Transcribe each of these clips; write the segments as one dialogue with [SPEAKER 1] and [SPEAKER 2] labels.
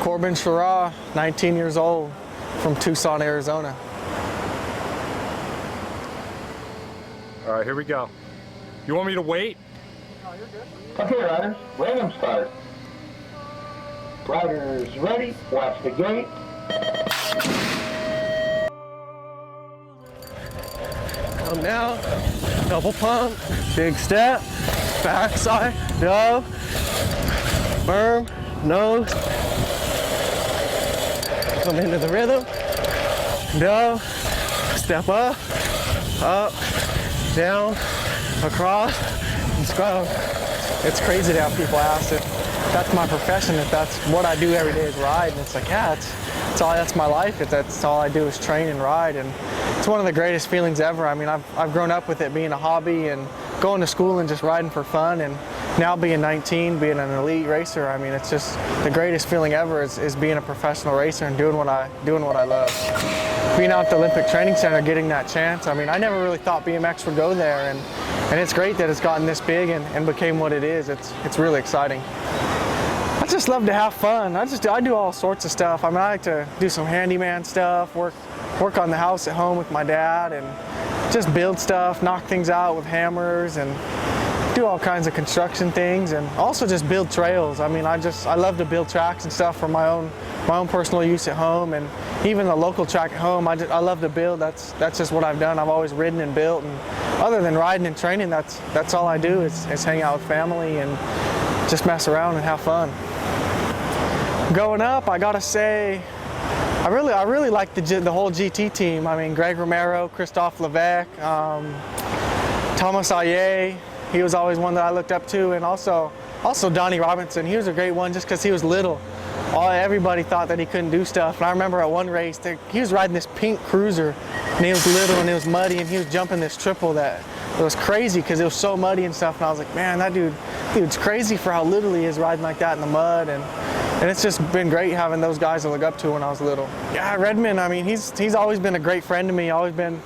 [SPEAKER 1] Corben Sharrah, 19 years old, from Tucson, Arizona.
[SPEAKER 2] All right, here we go. You want me to wait?
[SPEAKER 3] No, you're good. Okay, riders, random start. Riders ready, watch the gate.
[SPEAKER 1] Come down, double pump, big step, backside, dove, berm, nose. Come into the rhythm, dove, step up, down, across, and scrub. It's crazy to have people ask if that's my profession, if that's what I do every day is ride. And it's like, yeah, that's my life. That's all I do is train and ride. And it's one of the greatest feelings ever. I mean, I've grown up with it being a hobby and going to school and just riding for fun. And now being 19, being an elite racer, I mean, it's just the greatest feeling ever is being a professional racer and doing what I love. Being out at the Olympic Training Center, getting that chance, I mean, I never really thought BMX would go there, and it's great that it's gotten this big and became what it is. It's really exciting. I just love to have fun. I do all sorts of stuff. I mean, I like to do some handyman stuff, work on the house at home with my dad, and just build stuff, knock things out with hammers, and do all kinds of construction things, and also just build trails. I mean, I love to build tracks and stuff for my own personal use at home, and even the local track at home. I love to build. That's just what I've done. I've always ridden and built, and other than riding and training, that's all I do is hang out with family and just mess around and have fun. Growing up, I gotta say, I really like the whole GT team. I mean, Greg Romero, Christophe Levesque, Thomas Ayer. He was always one that I looked up to, and also Donnie Robinson. He was a great one just because he was little. Everybody thought that he couldn't do stuff, and I remember at one race he was riding this pink cruiser, and he was little and it was muddy, and he was jumping this triple that it was crazy because it was so muddy and stuff. And I was like, man, that dude's crazy for how little he is riding like that in the mud, and it's just been great having those guys to look up to when I was little. Yeah, Redmond. I mean, he's always been a great friend to me. Always been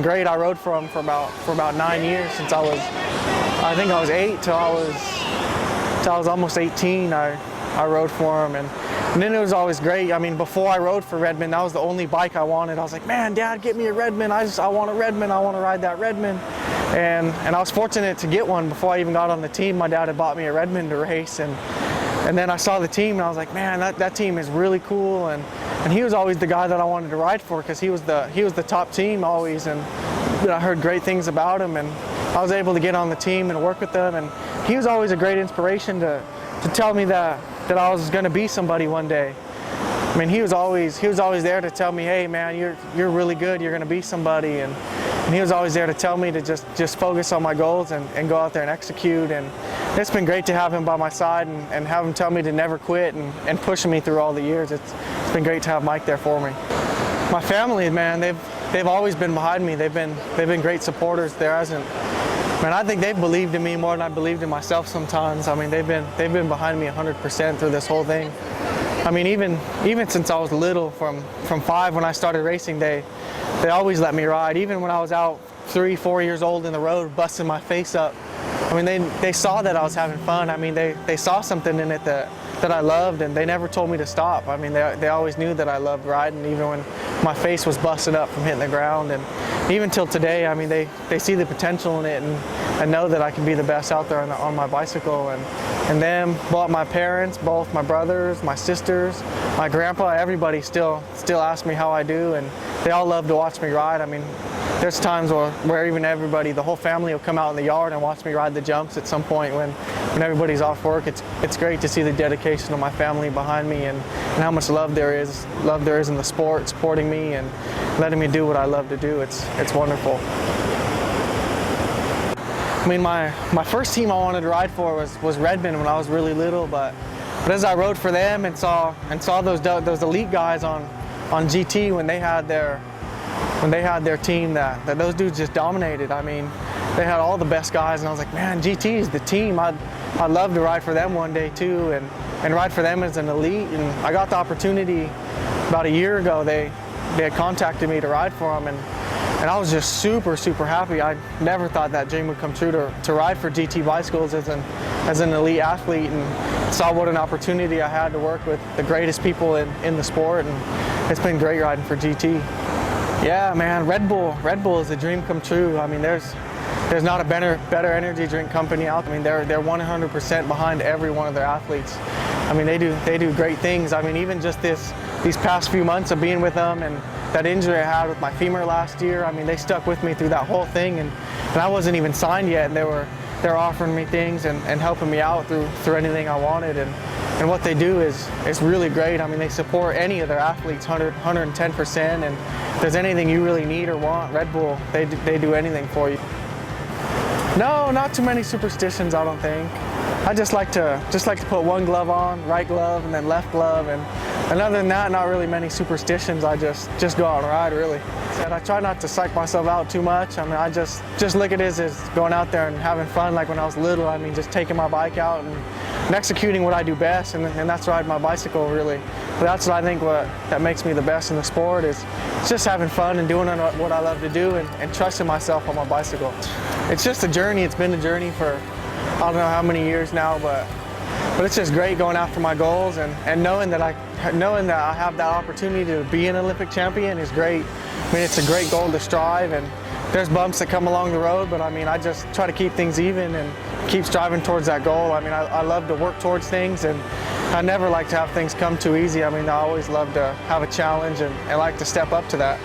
[SPEAKER 1] great. I rode for him for about 9 years since I think I was 8 till I was almost 18. I rode for him, and then it was always great. I mean, before I rode for Redmond, that was the only bike I wanted. I was like, man, Dad, get me a Redmond. I want a Redmond. I want to ride that Redmond. And I was fortunate to get one before I even got on the team. My dad had bought me a Redmond to race, and then I saw the team, and I was like, man, that team is really cool. And he was always the guy that I wanted to ride for because he was the top team always, and I heard great things about him, and I was able to get on the team and work with them. And he was always a great inspiration to tell me that I was going to be somebody one day. I mean, he was always there to tell me, hey man, you're really good, you're going to be somebody, and he was always there to tell me to just focus on my goals and go out there and execute. And it's been great to have him by my side and have him tell me to never quit and pushing me through all the years. It's been great to have Mike there for me. My family, man, they've always been behind me. They've been great supporters. Man, I think they've believed in me more than I believed in myself sometimes. I mean, they've been behind me 100% through this whole thing. I mean, even since I was little, from 5 when I started racing, they always let me ride. Even when I was out 3, 4 years old in the road, busting my face up. I mean, they saw that I was having fun. I mean, they saw something in it that I loved, and they never told me to stop. I mean, they always knew that I loved riding, even when my face was busted up from hitting the ground. And even till today, I mean, they see the potential in it and know that I can be the best out there on my bicycle. And them, both my parents, both my brothers, my sisters, my grandpa, everybody still asks me how I do, and they all love to watch me ride. I mean, there's times where even everybody, the whole family will come out in the yard and watch me ride the jumps at some point when everybody's off work. It's great to see the dedication of my family behind me and how much love there is in the sport, supporting me and letting me do what I love to do. It's wonderful. I mean, my first team I wanted to ride for was Redmond when I was really little, but as I rode for them and saw those elite guys on GT when they had their team, that those dudes just dominated. I mean, they had all the best guys, and I was like, man, GT is the team. I'd love to ride for them one day too, and ride for them as an elite. And I got the opportunity about a year ago. They had contacted me to ride for them, and And I was just super, super happy. I never thought that dream would come true to ride for GT bicycles as an elite athlete, and saw what an opportunity I had to work with the greatest people in the sport, and it's been great riding for GT. Yeah, man, Red Bull is a dream come true. I mean, there's not a better energy drink company out there. I mean, they're 100% behind every one of their athletes. I mean, they do great things. I mean, even just these past few months of being with them, and that injury I had with my femur last year, I mean, they stuck with me through that whole thing, and I wasn't even signed yet, and they're offering me things and helping me out through anything I wanted, and what they do is really great. I mean, they support any of their athletes 110%, and if there's anything you really need or want, Red Bull, they do anything for you. No, not too many superstitions, I don't think. I just like to put one glove on, right glove, and then left glove, and other than that, not really many superstitions. I just go out and ride, really. And I try not to psych myself out too much. I mean, I just look at it as going out there and having fun, like when I was little. I mean, just taking my bike out and executing what I do best, and that's riding my bicycle, really. But that's what I think that makes me the best in the sport is just having fun and doing what I love to do, and trusting myself on my bicycle. It's just a journey. It's been a journey for I don't know how many years now, but it's just great going after my goals, and knowing that I have that opportunity to be an Olympic champion is great. I mean, it's a great goal to strive, and there's bumps that come along the road, but I mean, I just try to keep things even and keep striving towards that goal. I mean, I love to work towards things, and I never like to have things come too easy. I mean, I always love to have a challenge and like to step up to that.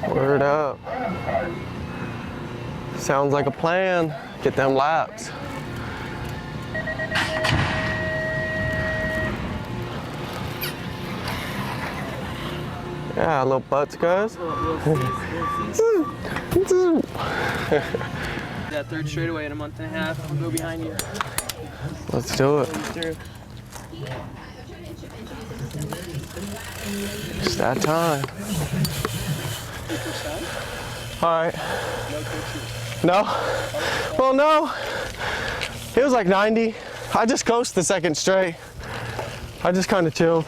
[SPEAKER 4] Word up. Sounds like a plan. Get them laps. Yeah, little butts, guys.
[SPEAKER 5] That third straightaway in a month and a half. I'll go behind you.
[SPEAKER 4] Let's do it. It's that time. All right. No? Well, no. It was like 90. I just coasted the second straight. I just kind of chilled.